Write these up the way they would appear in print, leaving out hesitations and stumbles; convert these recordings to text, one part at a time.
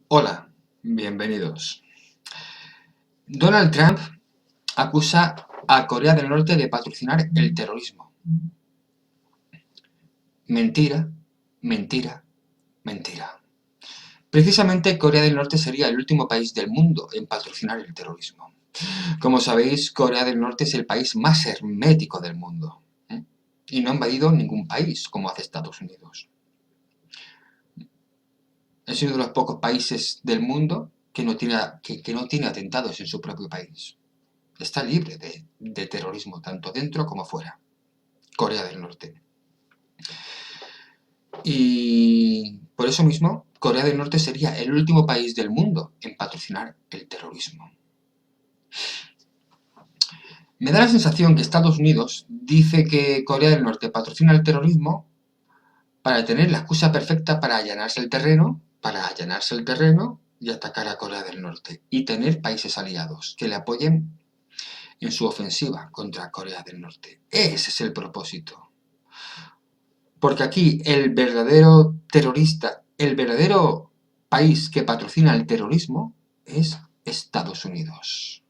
Hola, bienvenidos. Donald Trump acusa a Corea del Norte de patrocinar el terrorismo. Mentira, mentira, mentira. Precisamente Corea del Norte sería el último país del mundo en patrocinar el terrorismo. Como sabéis, Corea del Norte es el país más hermético del mundo, ¿eh? Y no ha invadido ningún país como hace Estados Unidos. Es uno de los pocos países del mundo que no tiene atentados en su propio país. Está libre de terrorismo, tanto dentro como fuera. Corea del Norte. Y por eso mismo, Corea del Norte sería el último país del mundo en patrocinar el terrorismo. Me da la sensación que Estados Unidos dice que Corea del Norte patrocina el terrorismo para tener la excusa perfecta para allanarse el terreno y atacar a Corea del Norte y tener países aliados que le apoyen en su ofensiva contra Corea del Norte. Ese es el propósito. Porque aquí el verdadero terrorista, el verdadero país que patrocina el terrorismo es Estados Unidos.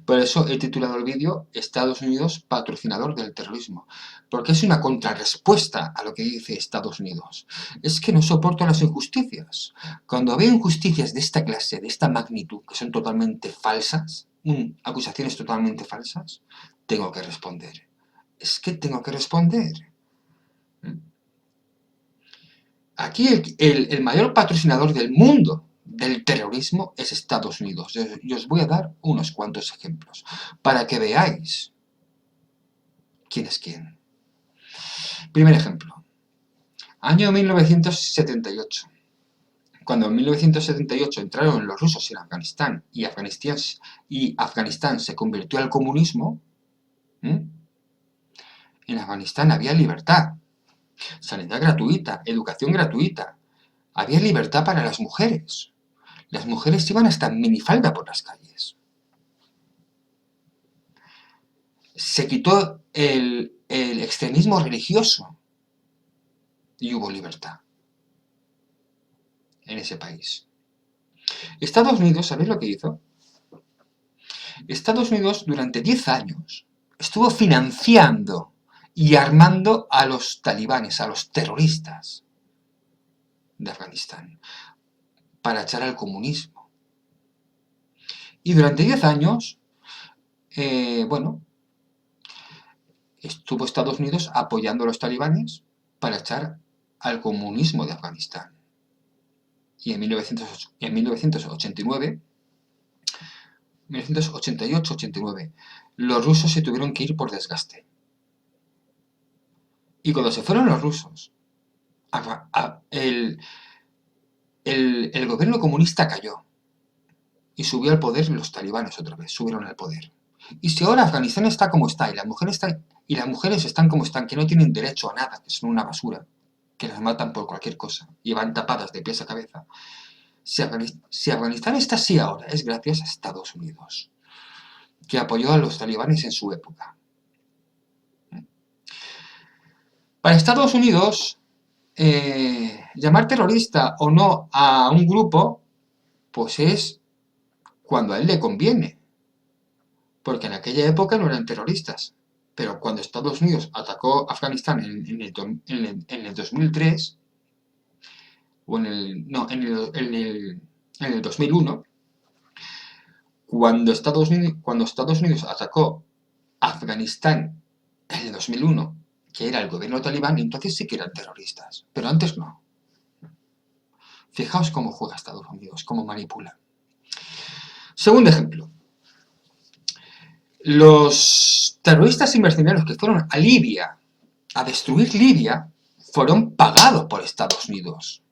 Por eso he titulado el vídeo Estados Unidos patrocinador del terrorismo, porque es una contrarrespuesta a lo que dice Estados Unidos. Es que no soporto las injusticias. Cuando veo injusticias de esta clase, de esta magnitud, que son totalmente falsas, acusaciones totalmente falsas, tengo que responder. Es que tengo que responder. Aquí el mayor patrocinador del mundo del terrorismo es Estados Unidos. Yo os voy a dar unos cuantos ejemplos para que veáis quién es quién. Primer ejemplo. Año 1978. Cuando en 1978 entraron los rusos en Afganistán y Afganistán se convirtió al comunismo, en Afganistán había libertad, sanidad gratuita, educación gratuita, había libertad para las mujeres. Las mujeres iban hasta en minifalda por las calles. Se quitó el extremismo religioso y hubo libertad en ese país. Estados Unidos, ¿sabéis lo que hizo? Estados Unidos durante 10 años estuvo financiando y armando a los talibanes, a los terroristas de Afganistán, para echar al comunismo. Y durante 10 años, estuvo Estados Unidos apoyando a los talibanes para echar al comunismo de Afganistán. Y en 1988-89, los rusos se tuvieron que ir por desgaste. Y cuando se fueron los rusos, el gobierno comunista cayó y subió al poder los talibanes otra vez, subieron al poder. Y si ahora Afganistán está como está y las mujeres están como están, que no tienen derecho a nada, que son una basura, que las matan por cualquier cosa y van tapadas de pies a cabeza. Si Afganistán está así ahora, es gracias a Estados Unidos, que apoyó a los talibanes en su época. Para Estados Unidos, llamar terrorista o no a un grupo, pues es cuando a él le conviene. Porque en aquella época no eran terroristas. Pero cuando Estados Unidos atacó Afganistán en el 2003, o en el 2001, cuando Estados Unidos atacó Afganistán en el 2001, que era el gobierno talibán, entonces sí que eran terroristas, pero antes no. Fijaos cómo juega Estados Unidos, cómo manipula. Segundo ejemplo. Los terroristas y mercenarios que fueron a Libia a destruir Libia fueron pagados por Estados Unidos.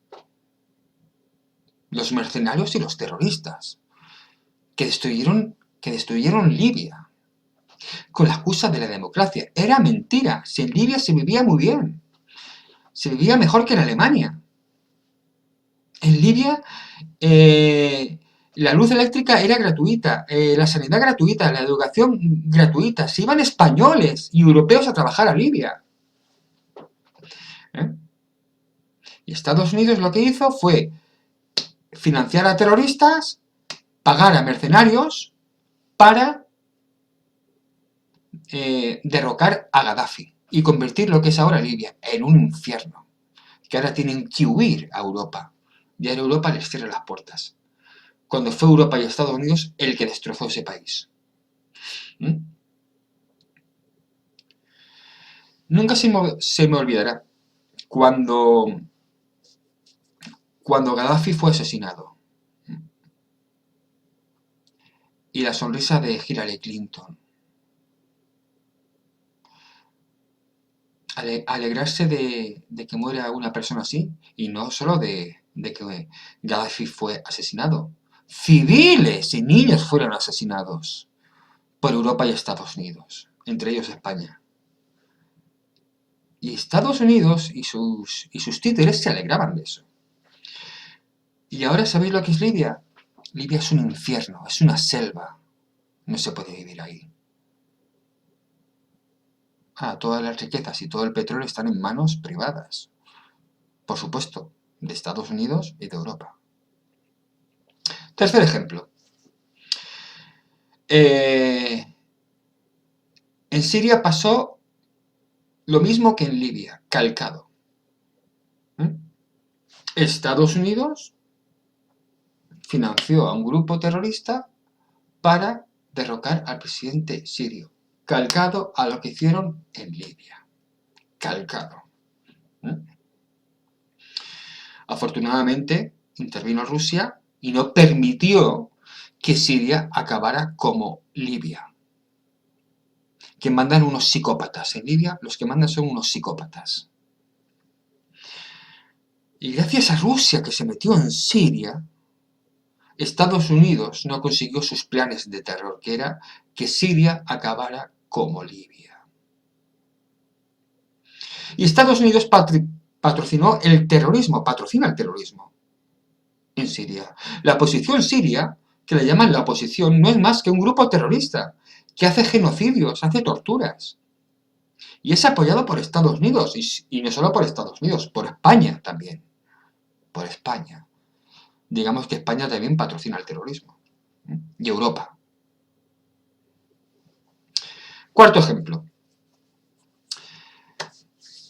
Los mercenarios y los terroristas que destruyeron Libia con la excusa de la democracia. Era mentira. Si en Libia se vivía muy bien. Se vivía mejor que en Alemania. En Libia la luz eléctrica era gratuita, la sanidad gratuita, la educación gratuita. Se iban españoles y europeos a trabajar a Libia. Y Estados Unidos lo que hizo fue financiar a terroristas, pagar a mercenarios para derrocar a Gaddafi y convertir lo que es ahora Libia en un infierno, que ahora tienen que huir a Europa y ahora Europa les cierra las puertas, cuando fue Europa y Estados Unidos el que destrozó ese país. ¿Mm? Nunca se me olvidará cuando Gaddafi fue asesinado y la sonrisa de Hillary Clinton. Alegrarse de que muera una persona así, y no solo de que Gaddafi fue asesinado. Civiles y niños fueron asesinados por Europa y Estados Unidos, entre ellos España. Y Estados Unidos y sus títeres se alegraban de eso. Y ahora, ¿sabéis lo que es Libia? Libia es un infierno, es una selva. No se puede vivir ahí. Todas las riquezas y todo el petróleo están en manos privadas. Por supuesto, de Estados Unidos y de Europa. Tercer ejemplo. En Siria pasó lo mismo que en Libia, calcado. Estados Unidos financió a un grupo terrorista para derrocar al presidente sirio, calcado a lo que hicieron en Libia. Calcado. Afortunadamente intervino Rusia y no permitió que Siria acabara como Libia. Que mandan unos psicópatas en Libia, los que mandan son unos psicópatas. Y gracias a Rusia que se metió en Siria, Estados Unidos no consiguió sus planes de terror, que era que Siria acabara como Libia. Y Estados Unidos patrocinó el terrorismo, patrocina el terrorismo en Siria. La oposición siria, que la llaman la oposición, no es más que un grupo terrorista que hace genocidios, hace torturas. Y es apoyado por Estados Unidos, y no solo por Estados Unidos, por España también. Por España. Digamos que España también patrocina el terrorismo. Y Europa. Cuarto ejemplo.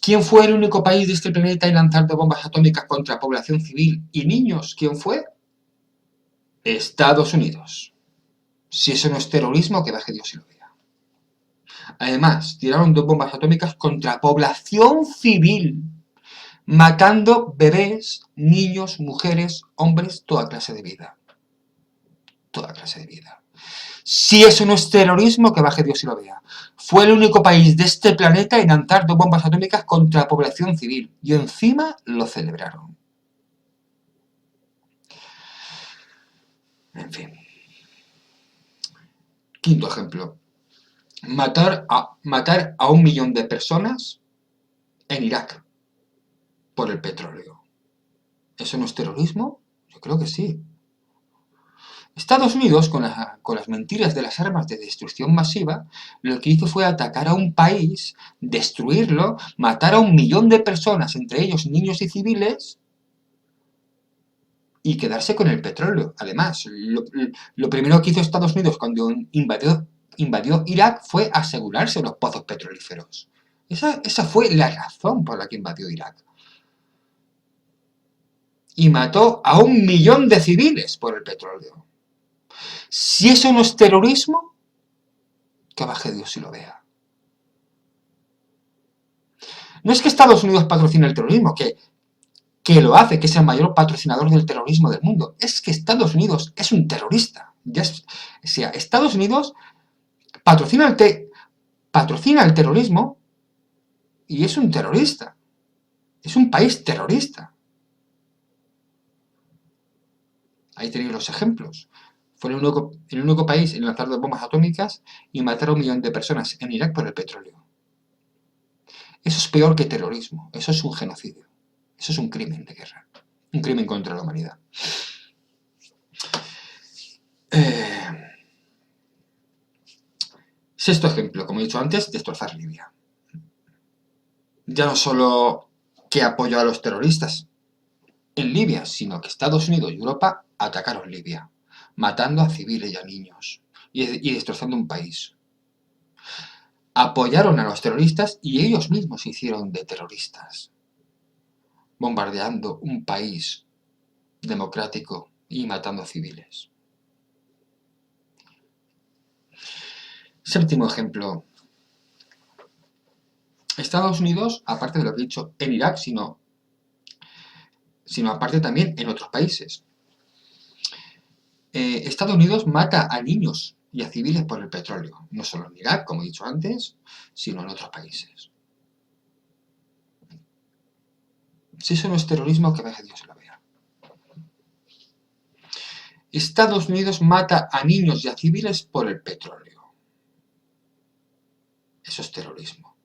¿Quién fue el único país de este planeta en lanzar dos bombas atómicas contra población civil y niños? ¿Quién fue? Estados Unidos. Si eso no es terrorismo, que baje Dios y lo vea. Además, tiraron dos bombas atómicas contra población civil, matando bebés, niños, mujeres, hombres, toda clase de vida. Toda clase de vida. Si eso no es terrorismo, que baje Dios y lo vea. Fue el único país de este planeta en lanzar dos bombas atómicas contra la población civil. Y encima lo celebraron. En fin. Quinto ejemplo. Matar a 1 millón de personas en Irak por el petróleo. ¿Eso no es terrorismo? Yo creo que sí. Estados Unidos, con las mentiras de las armas de destrucción masiva, lo que hizo fue atacar a un país, destruirlo, matar a 1 millón de personas, entre ellos niños y civiles, y quedarse con el petróleo. Además, lo primero que hizo Estados Unidos cuando invadió Irak fue asegurarse los pozos petrolíferos. Esa fue la razón por la que invadió Irak. Y mató a 1 millón de civiles por el petróleo. Si eso no es terrorismo, que baje Dios y lo vea. No es que Estados Unidos patrocine el terrorismo, que lo hace, que es el mayor patrocinador del terrorismo del mundo. Es que Estados Unidos es un terrorista. Estados Unidos patrocina el terrorismo y es un terrorista. Es un país terrorista. Ahí tenéis los ejemplos. Fue el único país en lanzar dos bombas atómicas y matar a 1 millón de personas en Irak por el petróleo. Eso es peor que terrorismo. Eso es un genocidio. Eso es un crimen de guerra. Un crimen contra la humanidad. Sexto ejemplo, como he dicho antes, destrozar Libia. Ya no solo que apoyó a los terroristas en Libia, sino que Estados Unidos y Europa atacaron Libia, matando a civiles y a niños y destrozando un país. Apoyaron a los terroristas y ellos mismos se hicieron de terroristas, bombardeando un país democrático y matando a civiles. Séptimo ejemplo. Estados Unidos, aparte de lo que he dicho en Irak, sino aparte también en otros países. Estados Unidos mata a niños y a civiles por el petróleo, no solo en Irak, como he dicho antes, sino en otros países. Si eso no es terrorismo, que vaya Dios se lo vea. Estados Unidos mata a niños y a civiles por el petróleo. Eso es terrorismo.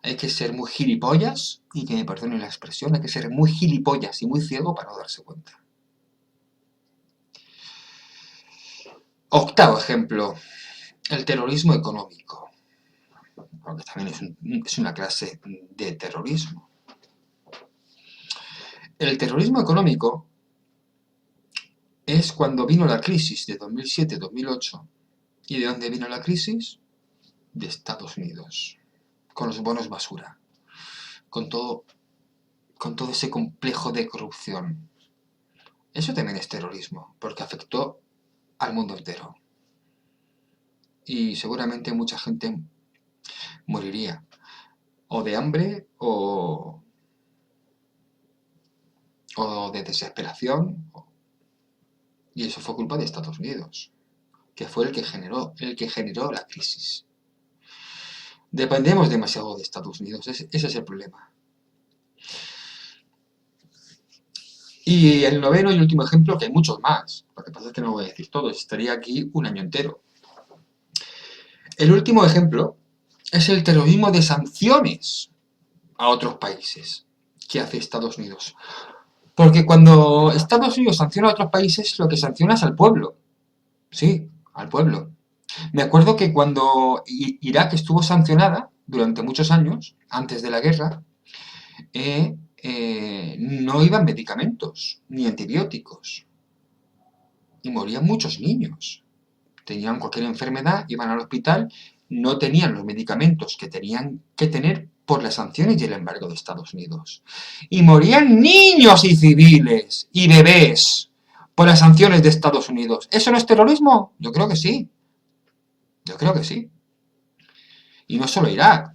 Hay que ser muy gilipollas, y que me perdonen la expresión, hay que ser muy gilipollas y muy ciego para no darse cuenta. Octavo ejemplo, el terrorismo económico, porque también es una clase de terrorismo. El terrorismo económico es cuando vino la crisis de 2007-2008. ¿Y de dónde vino la crisis? De Estados Unidos, con los bonos basura, con todo ese complejo de corrupción. Eso también es terrorismo, porque afectó al mundo entero. Y seguramente mucha gente moriría, o de hambre, o de desesperación, y eso fue culpa de Estados Unidos, que fue el que generó la crisis. Dependemos demasiado de Estados Unidos, ese es el problema. Y el noveno y último ejemplo, que hay muchos más, lo que pasa es que no voy a decir todos, estaría aquí un año entero. El último ejemplo es el terrorismo de sanciones a otros países que hace Estados Unidos. Porque cuando Estados Unidos sanciona a otros países, lo que sanciona es al pueblo. Sí, al pueblo. Me acuerdo que cuando Irak estuvo sancionada durante muchos años, antes de la guerra, no iban medicamentos ni antibióticos. Y morían muchos niños. Tenían cualquier enfermedad, iban al hospital, no tenían los medicamentos que tenían que tener por las sanciones y el embargo de Estados Unidos. Y morían niños y civiles y bebés por las sanciones de Estados Unidos. ¿Eso no es terrorismo? Yo creo que sí. Yo creo que sí. Y no solo Irak.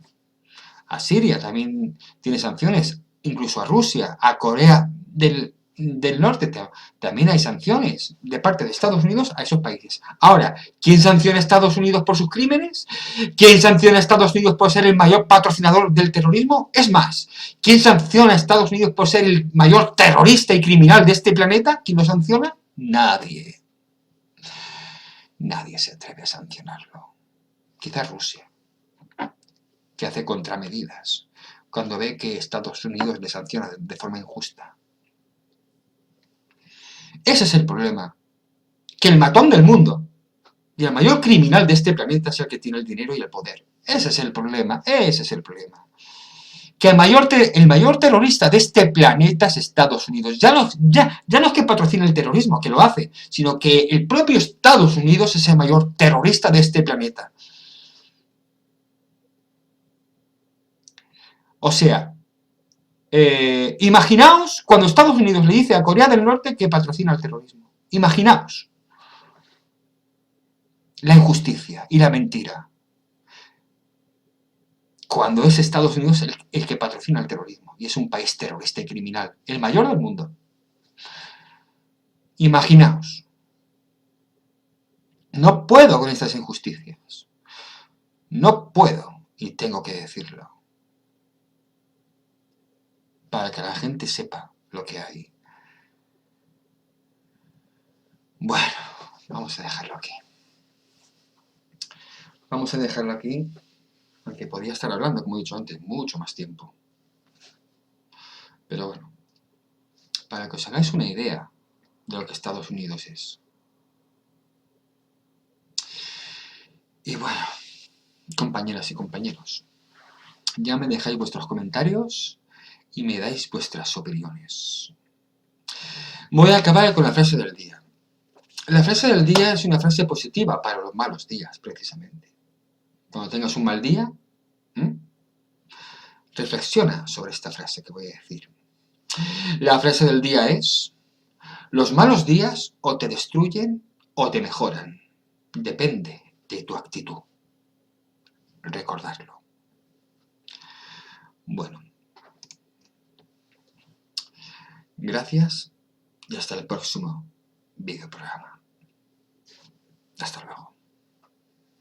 A Siria también tiene sanciones, incluso a Rusia, a Corea del Norte también hay sanciones de parte de Estados Unidos a esos países. Ahora, ¿quién sanciona a Estados Unidos por sus crímenes? ¿Quién sanciona a Estados Unidos por ser el mayor patrocinador del terrorismo? Es más, ¿quién sanciona a Estados Unidos por ser el mayor terrorista y criminal de este planeta? ¿Quién lo sanciona? Nadie. Nadie se atreve a sancionarlo. Quizás Rusia, que hace contramedidas cuando ve que Estados Unidos le sanciona de forma injusta. Ese es el problema. Que el matón del mundo y el mayor criminal de este planeta es el que tiene el dinero y el poder. Ese es el problema. Ese es el problema. Que el mayor terrorista de este planeta es Estados Unidos. Ya no es que patrocine el terrorismo, que lo hace, sino que el propio Estados Unidos es el mayor terrorista de este planeta. O sea, imaginaos cuando Estados Unidos le dice a Corea del Norte que patrocina el terrorismo. Imaginaos la injusticia y la mentira. Cuando es Estados Unidos el que patrocina el terrorismo y es un país terrorista y criminal, el mayor del mundo. Imaginaos. No puedo con estas injusticias. No puedo, y tengo que decirlo. Para que la gente sepa lo que hay. Bueno, vamos a dejarlo aquí. Vamos a dejarlo aquí, aunque podía estar hablando, como he dicho antes, mucho más tiempo. Pero bueno, para que os hagáis una idea de lo que Estados Unidos es. Y bueno, compañeras y compañeros, ya me dejáis vuestros comentarios y me dais vuestras opiniones. Voy a acabar con la frase del día. La frase del día es una frase positiva para los malos días, precisamente. Cuando tengas un mal día, reflexiona sobre esta frase que voy a decir. La frase del día es: los malos días o te destruyen o te mejoran. Depende de tu actitud. Recordarlo. Bueno, gracias y hasta el próximo videoprograma.